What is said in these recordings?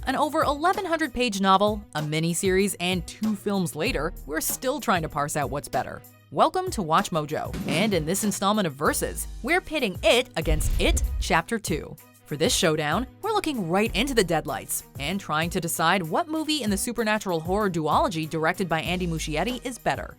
An over 1,100-page novel, a miniseries, and 2 films later, we're still trying to parse out what's better. Welcome to Watch Mojo, and in this installment of Versus, we're pitting It against It Chapter 2. For this showdown, we're looking right into the deadlights and trying to decide what movie in the supernatural horror duology directed by Andy Muschietti is better.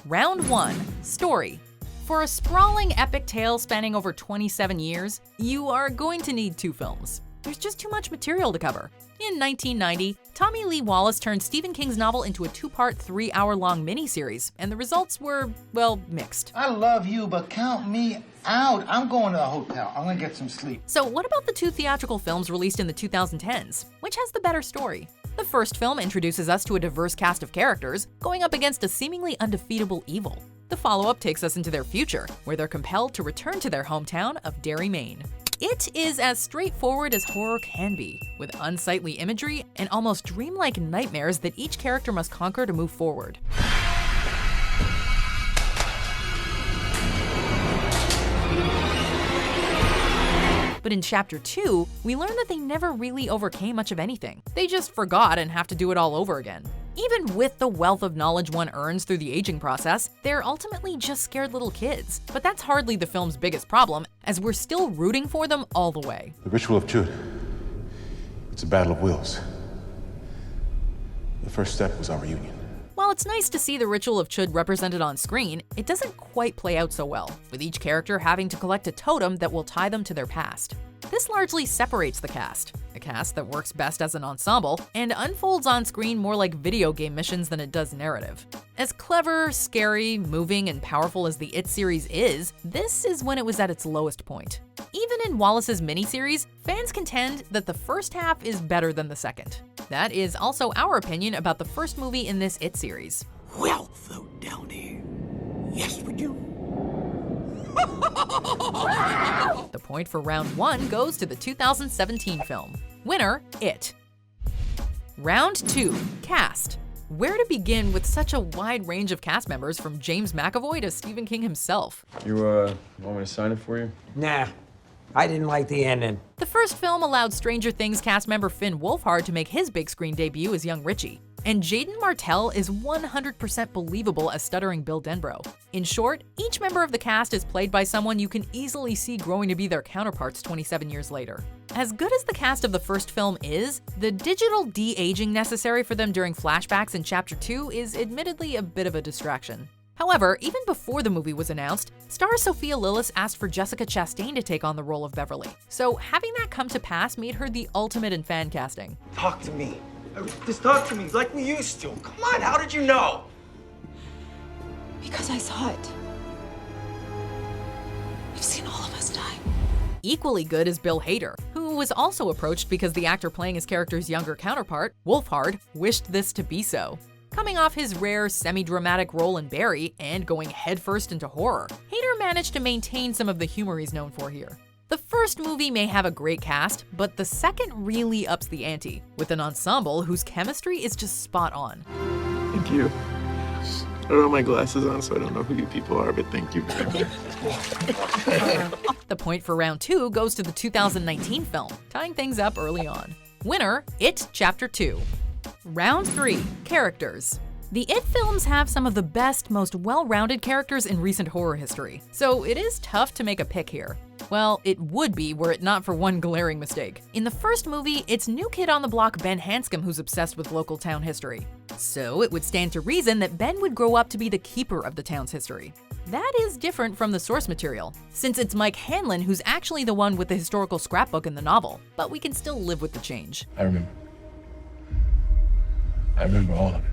Round 1. Story. For a sprawling epic tale spanning over 27 years, you are going to need 2 films. There's just too much material to cover. In 1990, Tommy Lee Wallace turned Stephen King's novel into a 2-part, 3-hour-long miniseries, and the results were, well, mixed. I love you, but count me out. I'm going to the hotel. I'm gonna get some sleep. So what about the 2 theatrical films released in the 2010s? Which has the better story? The first film introduces us to a diverse cast of characters, going up against a seemingly undefeatable evil. The follow-up takes us into their future, where they're compelled to return to their hometown of Derry, Maine. It is as straightforward as horror can be, with unsightly imagery and almost dreamlike nightmares that each character must conquer to move forward. But in Chapter 2, we learn that they never really overcame much of anything. They just forgot and have to do it all over again. Even with the wealth of knowledge one earns through the aging process, they're ultimately just scared little kids. But that's hardly the film's biggest problem, as we're still rooting for them all the way. The ritual of Chud. It's a battle of wills. The first step was our reunion. While it's nice to see the ritual of Chud represented on screen, it doesn't quite play out so well, with each character having to collect a totem that will tie them to their past. This largely separates the cast, a cast that works best as an ensemble and unfolds on screen more like video game missions than it does narrative. As clever, scary, moving, and powerful as the It series is, this is when it was at its lowest point. Even in Wallace's miniseries, fans contend that the first half is better than the second. That is also our opinion about the first movie in this It series. Well, float down here. Yes, we do. The point for round 1 goes to the 2017 film. Winner, It. Round 2, cast. Where to begin with such a wide range of cast members from James McAvoy to Stephen King himself? You, want me to sign it for you? Nah, I didn't like the ending. The first film allowed Stranger Things cast member Finn Wolfhard to make his big screen debut as young Richie. And Jaden Martell is 100% believable as stuttering Bill Denbrough. In short, each member of the cast is played by someone you can easily see growing to be their counterparts 27 years later. As good as the cast of the first film is, the digital de-aging necessary for them during flashbacks in Chapter 2 is admittedly a bit of a distraction. However, even before the movie was announced, star Sophia Lillis asked for Jessica Chastain to take on the role of Beverly. So having that come to pass made her the ultimate in fan casting. Talk to me. Just talk to me like we used to. Come on, how did you know? Because I saw it. We've seen all of us die. Equally good is Bill Hader, who was also approached because the actor playing his character's younger counterpart, Wolfhard, wished this to be so. Coming off his rare, semi-dramatic role in Barry and going headfirst into horror, Hader managed to maintain some of the humor he's known for here. The first movie may have a great cast, but the second really ups the ante, with an ensemble whose chemistry is just spot on. Thank you. I don't have my glasses on, so I don't know who you people are, but thank you very much. The point for round 2 goes to the 2019 film, tying things up early on. Winner, It Chapter 2. Round 3, characters. The It films have some of the best, most well-rounded characters in recent horror history, so it is tough to make a pick here. Well, it would be were it not for one glaring mistake. In the first movie, it's new kid on the block Ben Hanscom who's obsessed with local town history. So it would stand to reason that Ben would grow up to be the keeper of the town's history. That is different from the source material, since it's Mike Hanlon who's actually the one with the historical scrapbook in the novel, but we can still live with the change. I remember all of it.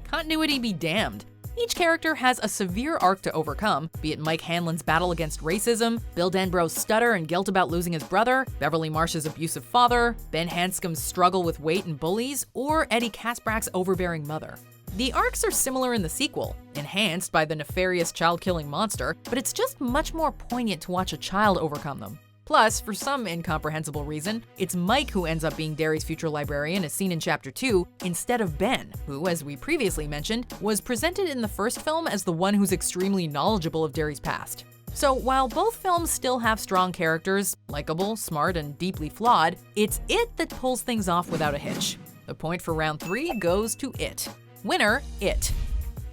Continuity be damned. Each character has a severe arc to overcome, be it Mike Hanlon's battle against racism, Bill Denbrough's stutter and guilt about losing his brother, Beverly Marsh's abusive father, Ben Hanscom's struggle with weight and bullies, or Eddie Kaspbrak's overbearing mother. The arcs are similar in the sequel, enhanced by the nefarious child-killing monster, but it's just much more poignant to watch a child overcome them. Plus, for some incomprehensible reason, it's Mike who ends up being Derry's future librarian as seen in Chapter 2, instead of Ben, who, as we previously mentioned, was presented in the first film as the one who's extremely knowledgeable of Derry's past. So while both films still have strong characters, likable, smart, and deeply flawed, it's It that pulls things off without a hitch. The point for round 3 goes to It. Winner, It.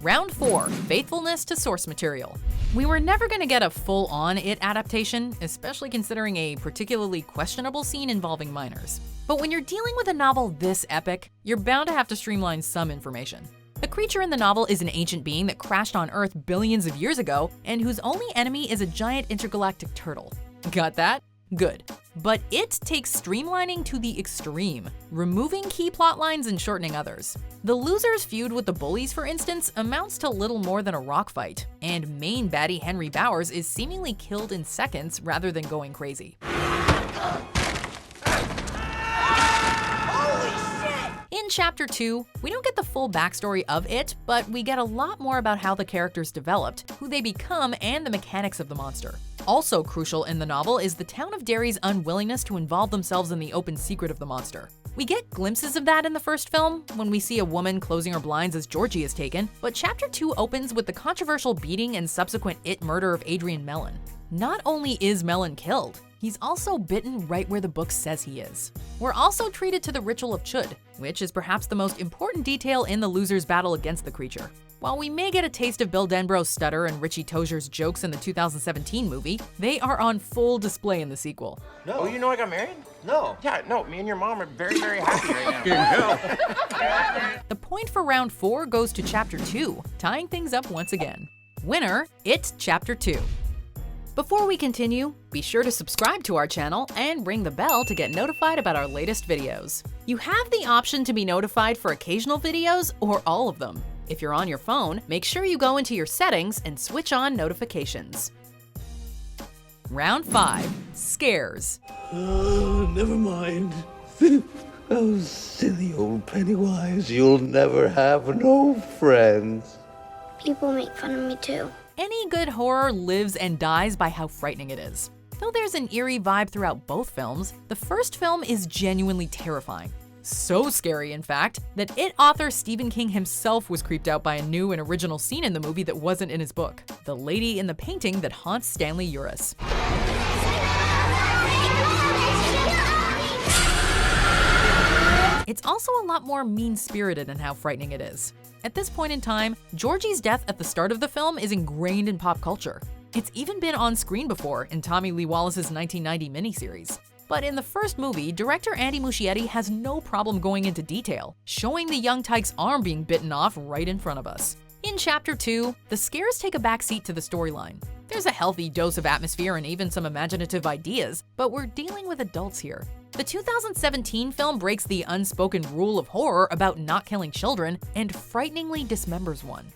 Round 4, faithfulness to source material. We were never going to get a full-on It adaptation, especially considering a particularly questionable scene involving minors. But when you're dealing with a novel this epic, you're bound to have to streamline some information. The creature in the novel is an ancient being that crashed on Earth billions of years ago and whose only enemy is a giant intergalactic turtle. Got that? Good. But It takes streamlining to the extreme, removing key plot lines and shortening others. The loser's feud with the bullies, for instance, amounts to little more than a rock fight, and main baddie Henry Bowers is seemingly killed in seconds rather than going crazy. In Chapter 2, we don't get the full backstory of It, but we get a lot more about how the characters developed, who they become, and the mechanics of the monster. Also crucial in the novel is the town of Derry's unwillingness to involve themselves in the open secret of the monster. We get glimpses of that in the first film, when we see a woman closing her blinds as Georgie is taken, but Chapter 2 opens with the controversial beating and subsequent It murder of Adrian Mellon. Not only is Mellon killed, he's also bitten right where the book says he is. We're also treated to the ritual of Chud, which is perhaps the most important detail in the loser's battle against the creature. While we may get a taste of Bill Denborough's stutter and Richie Tozier's jokes in the 2017 movie, they are on full display in the sequel. No. Oh, you know I got married? No. Yeah, no, me and your mom are very, very happy right now. The point for round 4 goes to Chapter 2, tying things up once again. Winner, It Chapter 2. Before we continue, be sure to subscribe to our channel and ring the bell to get notified about our latest videos. You have the option to be notified for occasional videos or all of them. If you're on your phone, make sure you go into your settings and switch on notifications. Round 5, Scares. Oh, never mind. Oh, silly old Pennywise, you'll never have no friends. People make fun of me too. Any good horror lives and dies by how frightening it is. Though there's an eerie vibe throughout both films, the first film is genuinely terrifying. So scary, in fact, that It author Stephen King himself was creeped out by a new and original scene in the movie that wasn't in his book: the lady in the painting that haunts Stanley Uris. It's also a lot more mean-spirited in how frightening it is. At this point in time, Georgie's death at the start of the film is ingrained in pop culture. It's even been on screen before in Tommy Lee Wallace's 1990 miniseries. But in the first movie, director Andy Muschietti has no problem going into detail, showing the young tyke's arm being bitten off right in front of us. In Chapter 2, the scares take a backseat to the storyline. There's a healthy dose of atmosphere and even some imaginative ideas, but we're dealing with adults here. The 2017 film breaks the unspoken rule of horror about not killing children and frighteningly dismembers one.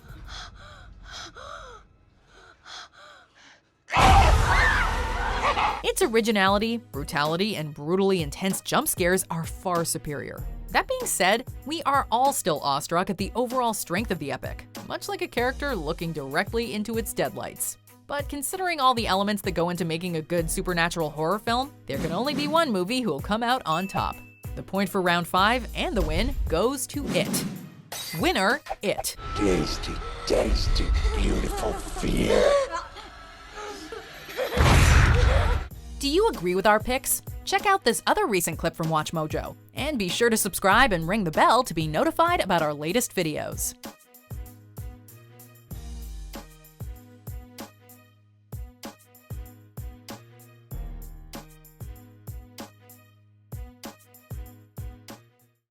Its originality, brutality, and brutally intense jump scares are far superior. That being said, we are all still awestruck at the overall strength of the epic, much like a character looking directly into its deadlights. But considering all the elements that go into making a good supernatural horror film, there can only be one movie who will come out on top. The point for round 5 and the win goes to It. Winner, It. Tasty, tasty, beautiful fear. Do you agree with our picks? Check out this other recent clip from WatchMojo, and be sure to subscribe and ring the bell to be notified about our latest videos.